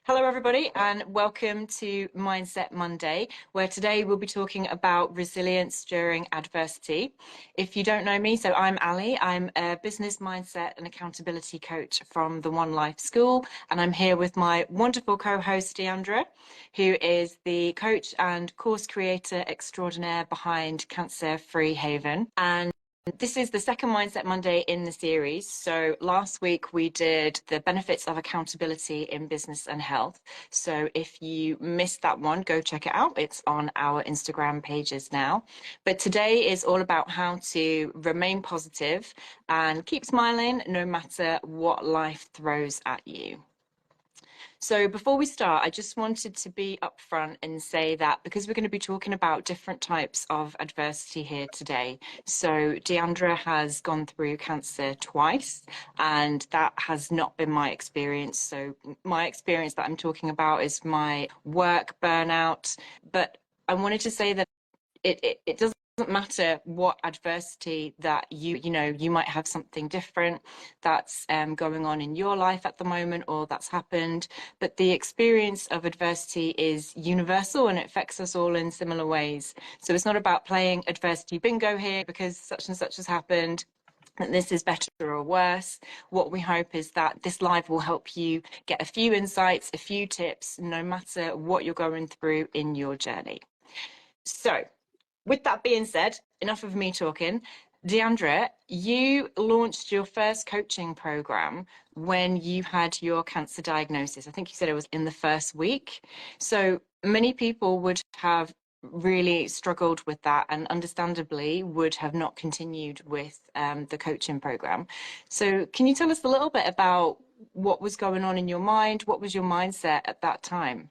Hello, everybody, and welcome to Mindset Monday, where today we'll be talking about resilience during adversity. If you don't know me, so I'm Ali. I'm a business mindset and accountability coach from the One Life School, and I'm here with my wonderful co-host, Diandra, who is the coach and course creator extraordinaire behind Cancer Free Haven. And this is the second Mindset Monday in the series. So last week we did the benefits of accountability in business and health. So if you missed that one, go check it out. It's on our Instagram pages now. But today is all about how to remain positive and keep smiling no matter what life throws at you. So before we start, I just wanted to be upfront and say that because we're going to be talking about different types of adversity here today. So Diandra has gone through cancer twice, and that has not been my experience. So my experience that I'm talking about is my work burnout. But I wanted to say that it doesn't matter what adversity that you might have something different that's going on in your life at the moment or that's happened, but the experience of adversity is universal and it affects us all in similar ways. So it's not about playing adversity bingo here because such and such has happened, that this is better or worse. What we hope is that this live will help you get a few insights, a few tips, no matter what you're going through in your journey. So with that being said, enough of me talking. Diandra, you launched your first coaching program when you had your cancer diagnosis. I think you said it was in the first week. So many people would have really struggled with that and understandably would have not continued with the coaching program. So can you tell us a little bit about what was going on in your mind? What was your mindset at that time?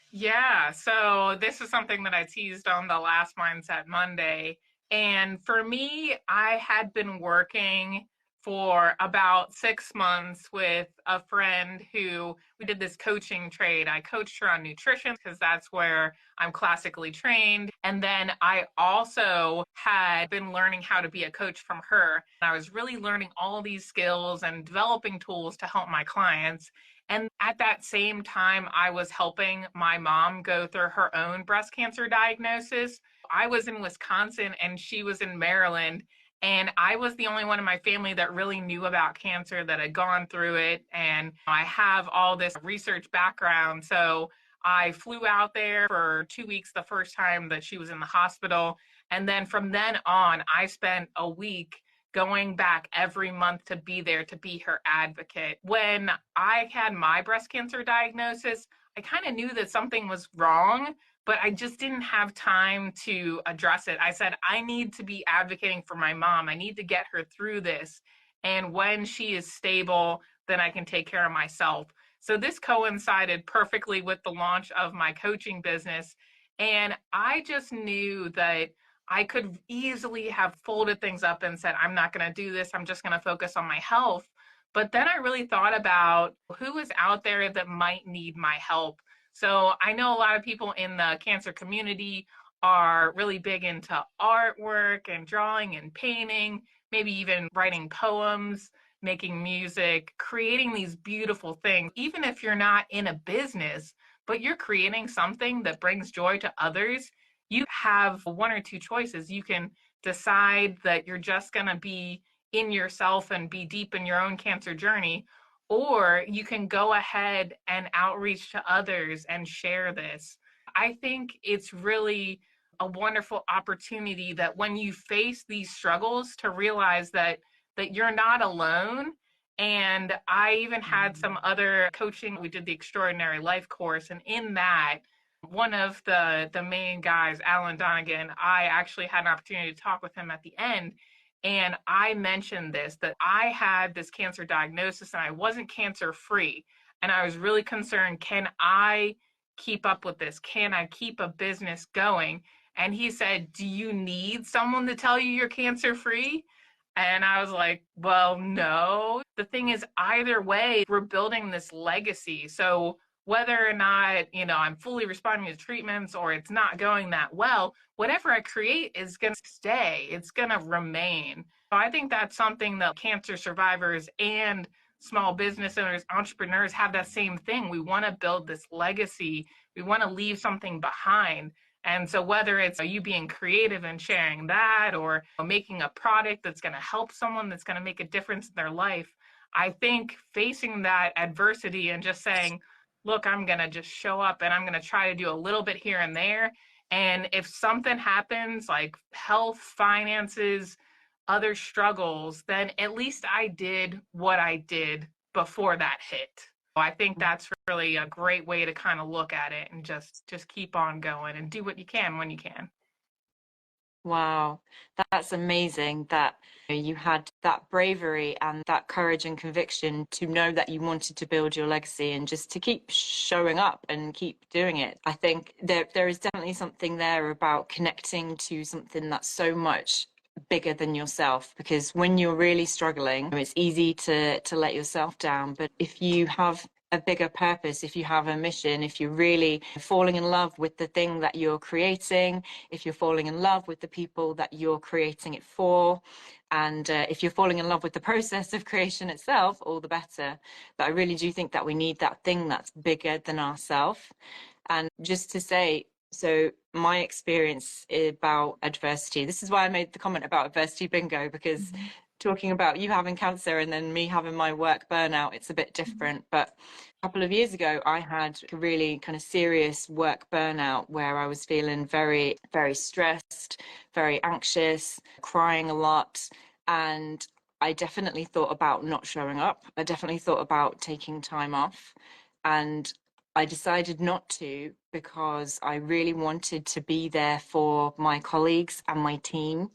Yeah, so this is something that I teased on the last Mindset Monday. And for me, I had been working for about 6 months with a friend who we did this coaching trade. I coached her on nutrition because that's where I'm classically trained. And then I also had been learning how to be a coach from her. I was really learning all these skills and developing tools to help my clients. And at that same time, I was helping my mom go through her own breast cancer diagnosis. I was in Wisconsin and she was in Maryland. And I was the only one in my family that really knew about cancer, that had gone through it. And I have all this research background. So I flew out there for 2 weeks the first time that she was in the hospital. And then from then on, I spent a week going back every month to be there to be her advocate. When I had my breast cancer diagnosis, I kind of knew that something was wrong, but I just didn't have time to address it. I said, I need to be advocating for my mom. I need to get her through this. And when she is stable, then I can take care of myself. So this coincided perfectly with the launch of my coaching business. And I just knew that I could easily have folded things up and said, I'm not going to do this. I'm just going to focus on my health. But then I really thought about who is out there that might need my help. So I know a lot of people in the cancer community are really big into artwork and drawing and painting, maybe even writing poems, making music, creating these beautiful things. Even if you're not in a business, but you're creating something that brings joy to others, you have one or two choices. You can decide that you're just going to be in yourself and be deep in your own cancer journey, or you can go ahead and outreach to others and share this. I think it's really a wonderful opportunity that when you face these struggles to realize that you're not alone. And I even had some other coaching. We did the Extraordinary Life course, and in that, one of the main guys, Alan Donegan, I actually had an opportunity to talk with him at the end. And I mentioned this, that I had this cancer diagnosis and I wasn't cancer free. And I was really concerned, can I keep up with this? Can I keep a business going? And he said, do you need someone to tell you you're cancer free? And I was like, well, no. The thing is, either way, we're building this legacy. So whether or not, I'm fully responding to treatments or it's not going that well, whatever I create is going to stay. It's going to remain. So I think that's something that cancer survivors and small business owners, entrepreneurs have that same thing. We want to build this legacy. We want to leave something behind. And so whether it's you being creative and sharing that, or making a product that's going to help someone, that's going to make a difference in their life, I think facing that adversity and just saying, look, I'm going to just show up and I'm going to try to do a little bit here and there. And if something happens like health, finances, other struggles, then at least I did what I did before that hit. I think that's really a great way to kind of look at it and just keep on going and do what you can when you can. Wow, that's amazing that you had that bravery and that courage and conviction to know that you wanted to build your legacy and just to keep showing up and keep doing it. I think there is definitely something there about connecting to something that's so much bigger than yourself, because when you're really struggling, it's easy to let yourself down. But if you have a bigger purpose, if you have a mission, if you're really falling in love with the thing that you're creating, if you're falling in love with the people that you're creating it for, and if you're falling in love with the process of creation itself, all the better. But I really do think that we need that thing that's bigger than ourselves. And just to say, so my experience about adversity, this is why I made the comment about adversity bingo, because talking about you having cancer and then me having my work burnout, it's a bit different. But a couple of years ago, I had a really kind of serious work burnout where I was feeling very, very stressed, very anxious, crying a lot. And I definitely thought about not showing up. I definitely thought about taking time off. And I decided not to because I really wanted to be there for my colleagues and my team,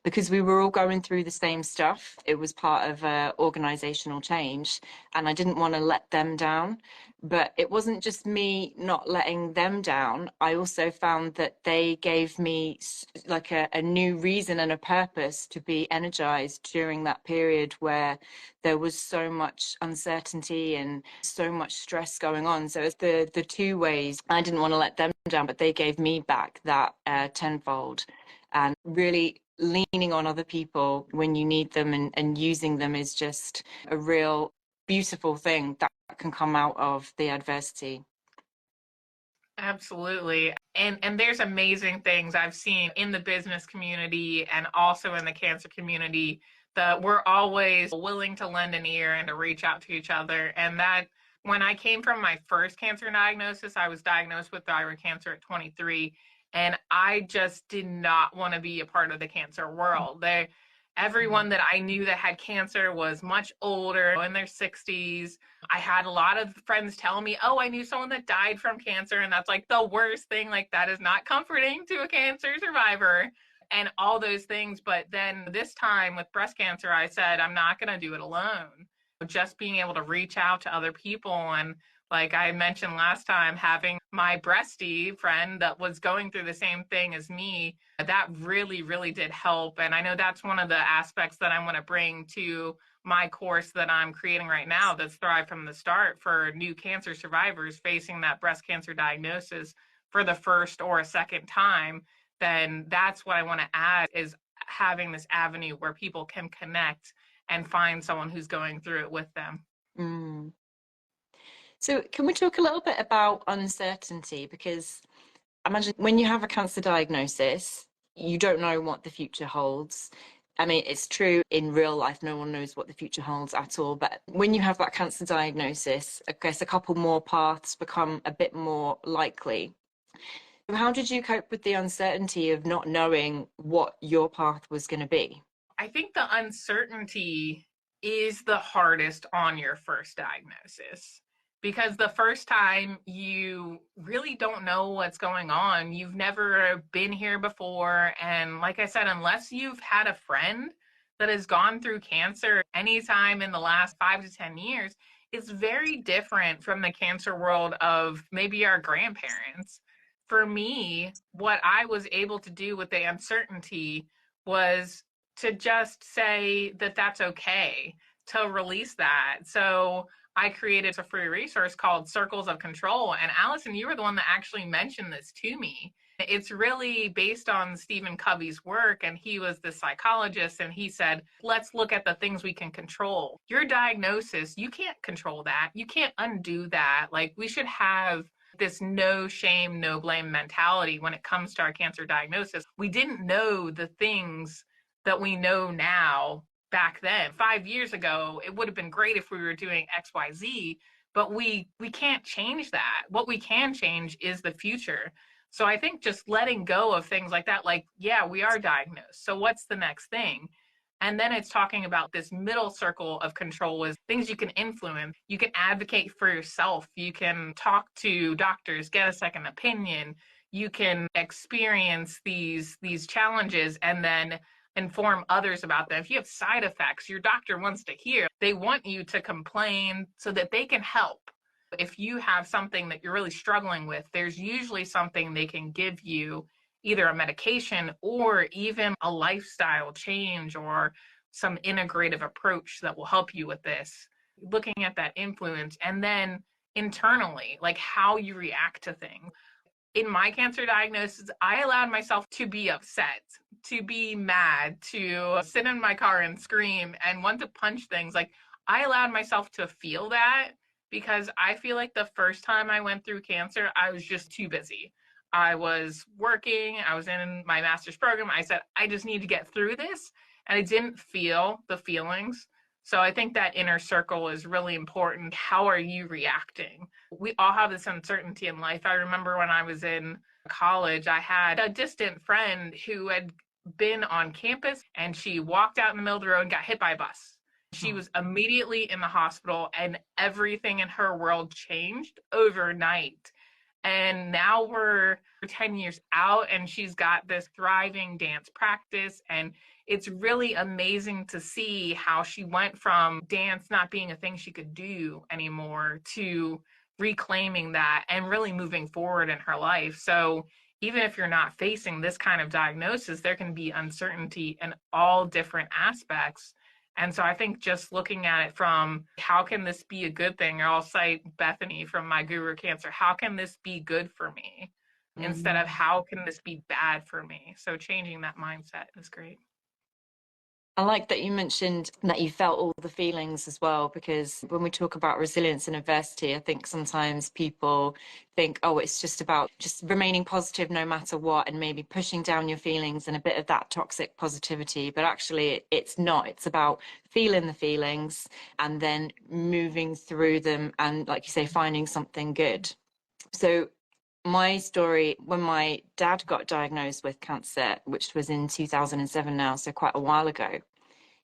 because we were all going through the same stuff. It was part of organizational change, and I didn't want to let them down. But it wasn't just me not letting them down. I also found that they gave me like a new reason and a purpose to be energized during that period where there was so much uncertainty and so much stress going on. So it's the two ways. I didn't want to let them down, but they gave me back that tenfold. And really leaning on other people when you need them, and using them is just a real beautiful thing that can come out of the adversity. Absolutely. And there's amazing things I've seen in the business community and also in the cancer community, that we're always willing to lend an ear and to reach out to each other. And that when I came from my first cancer diagnosis, I was diagnosed with thyroid cancer at 23, and I just did not want to be a part of the cancer world. Everyone that I knew that had cancer was much older, in their 60s. I had a lot of friends tell me, oh, I knew someone that died from cancer. And that's like the worst thing. Like, that is not comforting to a cancer survivor and all those things. But then this time with breast cancer, I said, I'm not going to do it alone. Just being able to reach out to other people. And like I mentioned last time, having my breastie friend that was going through the same thing as me, that really, really did help. And I know that's one of the aspects that I want to bring to my course that I'm creating right now, that's Thrive from the Start, for new cancer survivors facing that breast cancer diagnosis for the first or a second time. Then that's what I want to add, is having this avenue where people can connect and find someone who's going through it with them. Mm. So can we talk a little bit about uncertainty? Because I imagine when you have a cancer diagnosis, you don't know what the future holds. I mean, it's true in real life, no one knows what the future holds at all. But when you have that cancer diagnosis, I guess a couple more paths become a bit more likely. How did you cope with the uncertainty of not knowing what your path was going to be? I think the uncertainty is the hardest on your first diagnosis, because the first time you really don't know what's going on. You've never been here before. And like I said, unless you've had a friend that has gone through cancer anytime in the last 5 to 10 years, it's very different from the cancer world of maybe our grandparents. For me, what I was able to do with the uncertainty was to just say that that's okay, to release that. So I created a free resource called Circles of Control. And Allison, you were the one that actually mentioned this to me. It's really based on Stephen Covey's work, and he was the psychologist, and he said, let's look at the things we can control. Your diagnosis, you can't control that. You can't undo that. Like, we should have this no shame, no blame mentality when it comes to our cancer diagnosis. We didn't know the things that we know now back then. 5 years ago, it would have been great if we were doing XYZ, but we can't change that. What we can change is the future. So I think just letting go of things like that, like, yeah, we are diagnosed. So what's the next thing? And then it's talking about this middle circle of control is things you can influence. You can advocate for yourself. You can talk to doctors, get a second opinion. You can experience these challenges and then inform others about them. If you have side effects, your doctor wants to hear. They want you to complain so that they can help. If you have something that you're really struggling with, there's usually something they can give you, either a medication or even a lifestyle change or some integrative approach that will help you with this. Looking at that influence, and then internally, like how you react to things. In my cancer diagnosis, I allowed myself to be upset, to be mad, to sit in my car and scream and want to punch things. Like, I allowed myself to feel that because I feel like the first time I went through cancer, I was just too busy. I was working, I was in my master's program. I said, I just need to get through this. And I didn't feel the feelings. So I think that inner circle is really important. How are you reacting? We all have this uncertainty in life. I remember when I was in college, I had a distant friend who had been on campus and she walked out in the middle of the road and got hit by a bus. She was immediately in the hospital and everything in her world changed overnight. And now we're 10 years out and she's got this thriving dance practice. And it's really amazing to see how she went from dance not being a thing she could do anymore to reclaiming that and really moving forward in her life. So even if you're not facing this kind of diagnosis, there can be uncertainty in all different aspects. And so I think just looking at it from how can this be a good thing, or I'll cite Bethany from My Guru Cancer, how can this be good for me instead of how can this be bad for me? So changing that mindset is great. I like that you mentioned that you felt all the feelings as well, because when we talk about resilience and adversity, I think sometimes people think, oh, it's just about just remaining positive no matter what, and maybe pushing down your feelings and a bit of that toxic positivity. But actually, it's not. It's about feeling the feelings and then moving through them and, like you say, finding something good. So my story, when my dad got diagnosed with cancer, which was in 2007 now, so quite a while ago,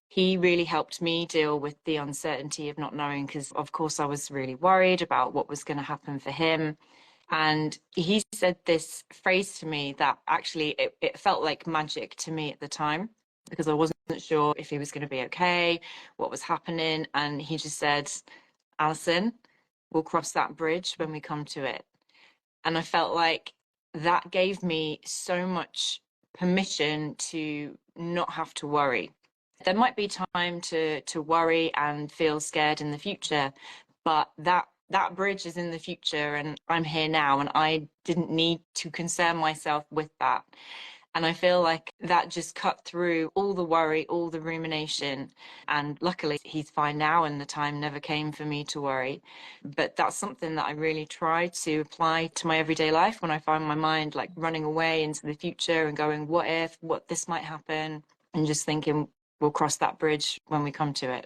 he really helped me deal with the uncertainty of not knowing, because of course I was really worried about what was going to happen for him. And he said this phrase to me that actually it felt like magic to me at the time, because I wasn't sure if he was going to be okay, what was happening. And he just said, Alison, we'll cross that bridge when we come to it. And I felt like that gave me so much permission to not have to worry. There might be time to worry and feel scared in the future, but that bridge is in the future and I'm here now, and I didn't need to concern myself with that. And I feel like that just cut through all the worry, all the rumination. And luckily, he's fine now, and the time never came for me to worry. But that's something that I really try to apply to my everyday life when I find my mind like running away into the future and going, what if, what this might happen? And just thinking, we'll cross that bridge when we come to it.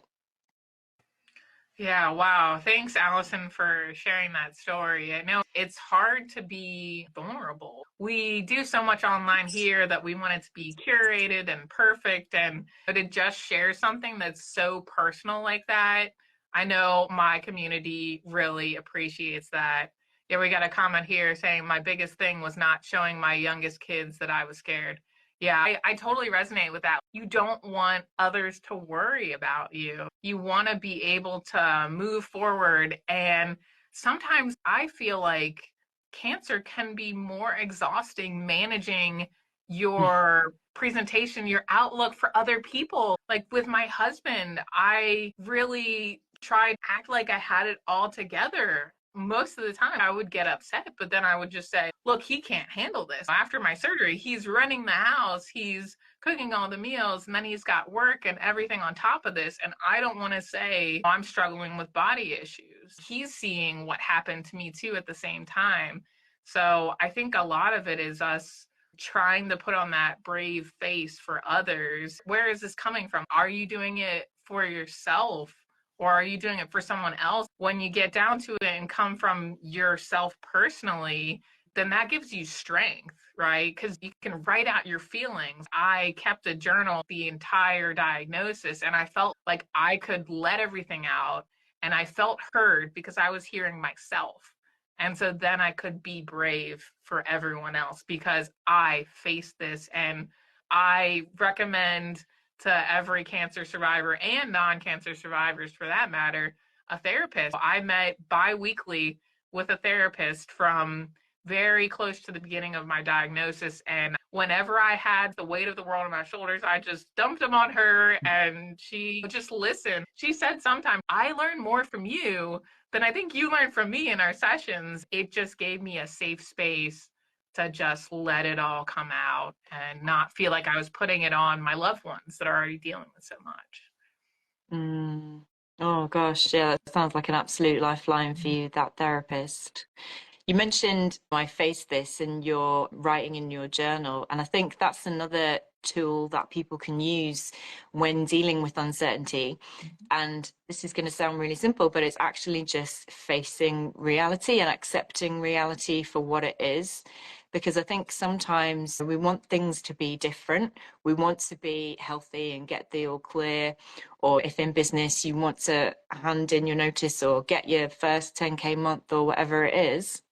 Yeah, wow. Thanks, Allison, for sharing that story. I know it's hard to be vulnerable. We do so much online here that we want it to be curated and perfect, and to just share something that's so personal like that, I know my community really appreciates that. Yeah, we got a comment here saying my biggest thing was not showing my youngest kids that I was scared. Yeah, I totally resonate with that. You don't want others to worry about you. You want to be able to move forward. And sometimes I feel like cancer can be more exhausting managing your presentation, your outlook for other people. Like with my husband, I really tried to act like I had it all together. most of the time I would get upset, but then I would just say, look, he can't handle this. After my surgery, he's running the house, he's cooking all the meals, and then he's got work and everything on top of this. And I don't want to say, oh, I'm struggling with body issues. He's seeing what happened to me too at the same time. So I think a lot of it is us trying to put on that brave face for others. Where is this coming from? Are you doing it for yourself? Or are you doing it for someone else? When you get down to it and come from yourself personally, then that gives you strength, right? Because you can write out your feelings. I kept a journal the entire diagnosis, and I felt like I could let everything out, and I felt heard because I was hearing myself. And so then I could be brave for everyone else because I faced this. And I recommend to every cancer survivor and non-cancer survivors for that matter, a therapist. I met bi-weekly with a therapist from very close to the beginning of my diagnosis. And whenever I had the weight of the world on my shoulders, I just dumped them on her and she just listened. She said sometimes, I learned more from you than I think you learned from me in our sessions. It just gave me a safe space to just let it all come out and not feel like I was putting it on my loved ones that are already dealing with so much. Mm. Oh gosh, yeah, that sounds like an absolute lifeline for you, that therapist. You mentioned I faced this and you're writing in your journal, and I think that's another tool that people can use when dealing with uncertainty. And this is going to sound really simple, but it's actually just facing reality and accepting reality for what it is. Because I think sometimes we want things to be different. We want to be healthy and get the all clear. Or if in business you want to hand in your notice or get your first 10K month or whatever it is,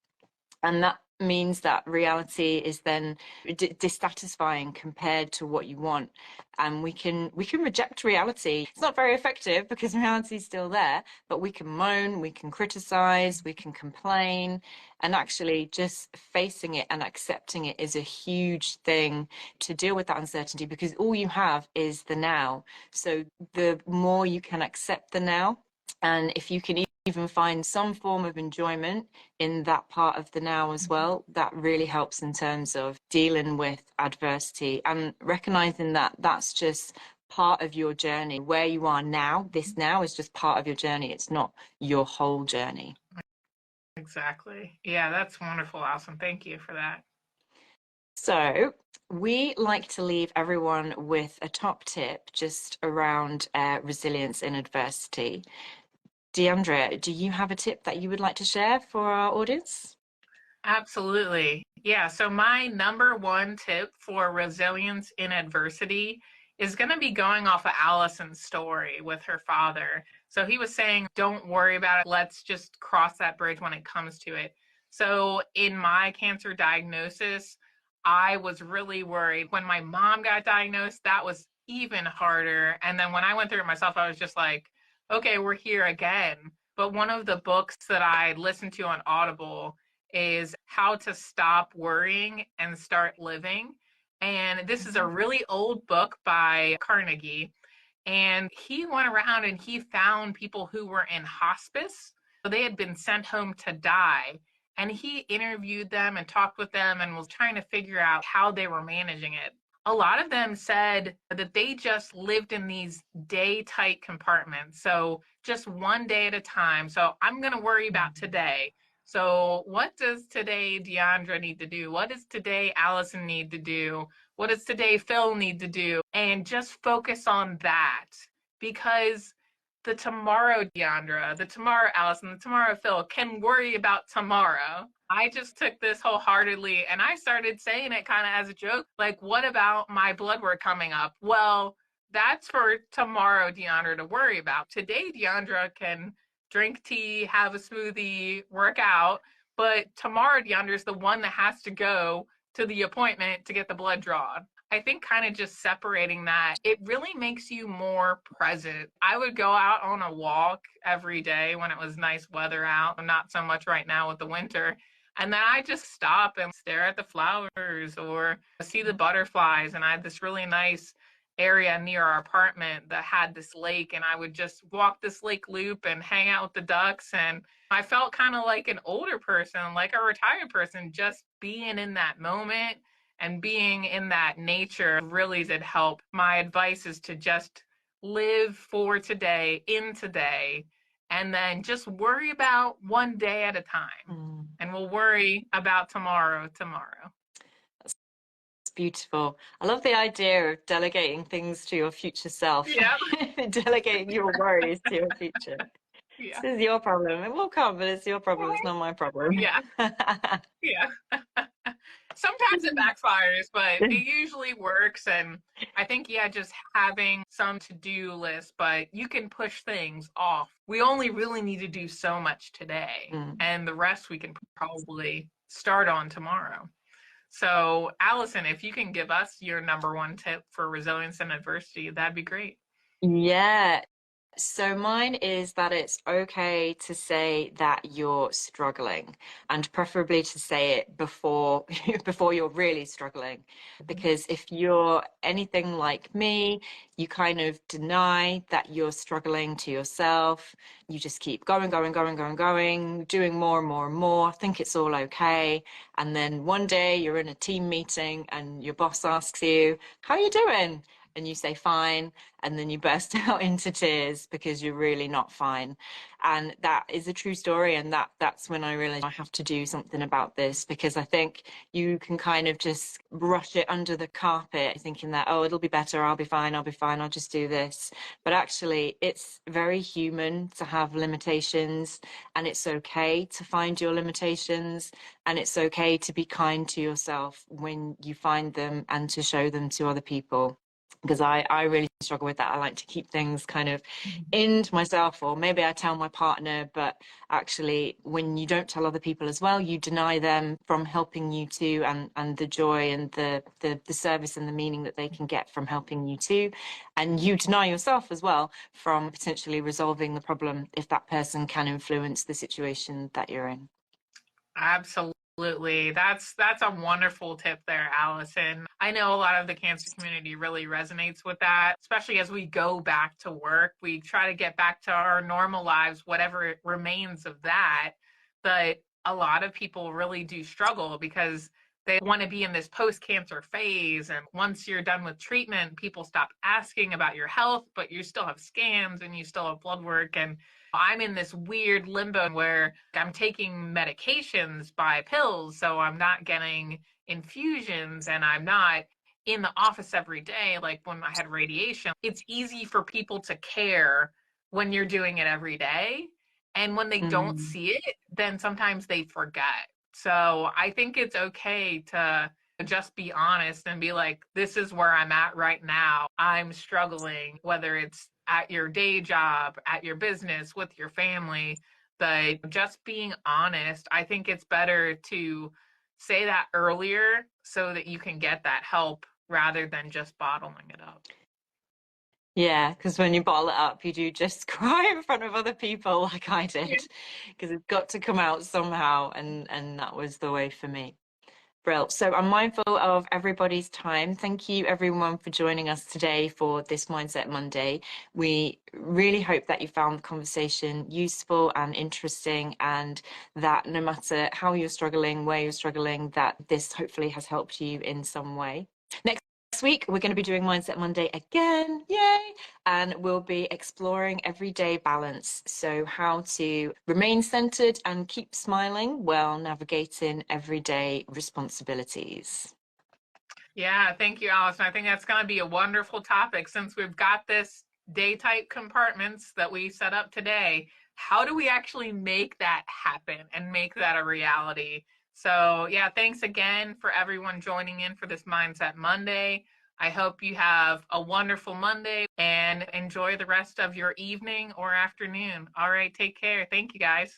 and that means that reality is then dissatisfying compared to what you want, and we can reject reality. It's not very effective because reality is still there, but we can moan, we can criticize, we can complain, and actually just facing it and accepting it is a huge thing to deal with that uncertainty, because all you have is the now. So the more you can accept the now, and if you can even find some form of enjoyment in that part of the now as well, that really helps in terms of dealing with adversity and recognizing that that's just part of your journey. Where you are now, this now is just part of your journey. It's not your whole journey. Exactly. Yeah, that's wonderful. Awesome. Thank you for that. So we like to leave everyone with a top tip just around resilience in adversity. Diandra, do you have a tip that you would like to share for our audience? Absolutely. Yeah. So, my number one tip for resilience in adversity is going to be going off of Allison's story with her father. So, he was saying, don't worry about it. Let's just cross that bridge when it comes to it. So, in my cancer diagnosis, I was really worried. When my mom got diagnosed, that was even harder. And then when I went through it myself, I was just like, okay, we're here again. But one of the books that I listened to on Audible is How to Stop Worrying and Start Living. And this is a really old book by Carnegie. And he went around and he found people who were in hospice. So they had been sent home to die. And he interviewed them and talked with them and was trying to figure out how they were managing it. A lot of them said that they just lived in these day tight compartments. So just one day at a time. So I'm going to worry about today. So, what does today Diandra need to do? What does today Allison need to do? What does today Phil need to do? And just focus on that, because the tomorrow Diandra, the tomorrow Allison, the tomorrow Phil can worry about tomorrow. I just took this wholeheartedly and I started saying it kind of as a joke. Like, what about my blood work coming up? Well, that's for tomorrow Diandra to worry about. Today Diandra can drink tea, have a smoothie, work out. But tomorrow, Diandra is the one that has to go to the appointment to get the blood drawn. I think kind of just separating that, it really makes you more present. I would go out on a walk every day when it was nice weather out, not so much right now with the winter. And then I just stop and stare at the flowers or see the butterflies. And I had this really nice area near our apartment that had this lake, and I would just walk this lake loop and hang out with the ducks. And I felt kind of like an older person, like a retired person, just being in that moment and being in that nature really did help. My advice is to just live for today, in today, and then just worry about one day at a time. And we'll worry about tomorrow. That's beautiful. I love the idea of delegating things to your future self, Yeah. delegating your worries to your future. Yeah. This is your problem. It will come, but it's your problem. It's not my problem. Yeah. Yeah. Sometimes it backfires, but it usually works. And I think, yeah, just having some to-do list, but you can push things off. We only really need to do so much today, and the rest we can probably start on tomorrow. So, Allison, if you can give us your number one tip for resilience and adversity, that'd be great. Yeah. So mine is that it's okay to say that you're struggling, and preferably to say it before before you're really struggling. Because if you're anything like me, you kind of deny that you're struggling to yourself. You just keep going, doing more and more and more, think it's all okay. And then one day you're in a team meeting and your boss asks you, "How are you doing?" And you say, "Fine." And then you burst out into tears because you're really not fine. And that is a true story. And that's when I realized I have to do something about this, because I think you can kind of just brush it under the carpet thinking that, oh, it'll be better, I'll be fine, I'll just do this. But actually, it's very human to have limitations, and it's okay to find your limitations, and it's okay to be kind to yourself when you find them and to show them to other people. Because I really struggle with that. I like to keep things kind of into myself, or maybe I tell my partner, but actually when you don't tell other people as well, you deny them from helping you too, and the joy and the service and the meaning that they can get from helping you too. And you deny yourself as well from potentially resolving the problem if that person can influence the situation that you're in. Absolutely. That's a wonderful tip there, Allison. I know a lot of the cancer community really resonates with that, especially as we go back to work. We try to get back to our normal lives, whatever remains of that. But a lot of people really do struggle because they want to be in this post-cancer phase. And once you're done with treatment, people stop asking about your health, but you still have scans and you still have blood work. And I'm in this weird limbo where I'm taking medications by pills, so I'm not getting infusions and I'm not in the office every day like when I had radiation. It's easy for people to care when you're doing it every day. And when they don't see it, then sometimes they forget. So I think it's okay to just be honest and be like, this is where I'm at right now. I'm struggling, whether it's at your day job, at your business, with your family. But just being honest, I think it's better to say that earlier so that you can get that help rather than just bottling it up. Yeah, because when you bottle it up, you do just cry in front of other people like I did, because it's got to come out somehow, and that was the way for me. Brill. So I'm mindful of everybody's time. Thank you, everyone, for joining us today for this Mindset Monday. We really hope that you found the conversation useful and interesting, and that no matter how you're struggling, where you're struggling, that this hopefully has helped you in some way. Next week, we're going to be doing Mindset Monday again. Yay! And we'll be exploring everyday balance. So, how to remain centered and keep smiling while navigating everyday responsibilities. Yeah, thank you, Allison. I think that's going to be a wonderful topic since we've got this day type compartments that we set up today. How do we actually make that happen and make that a reality? So, yeah, thanks again for everyone joining in for this Mindset Monday. I hope you have a wonderful Monday and enjoy the rest of your evening or afternoon. All right, take care. Thank you, guys.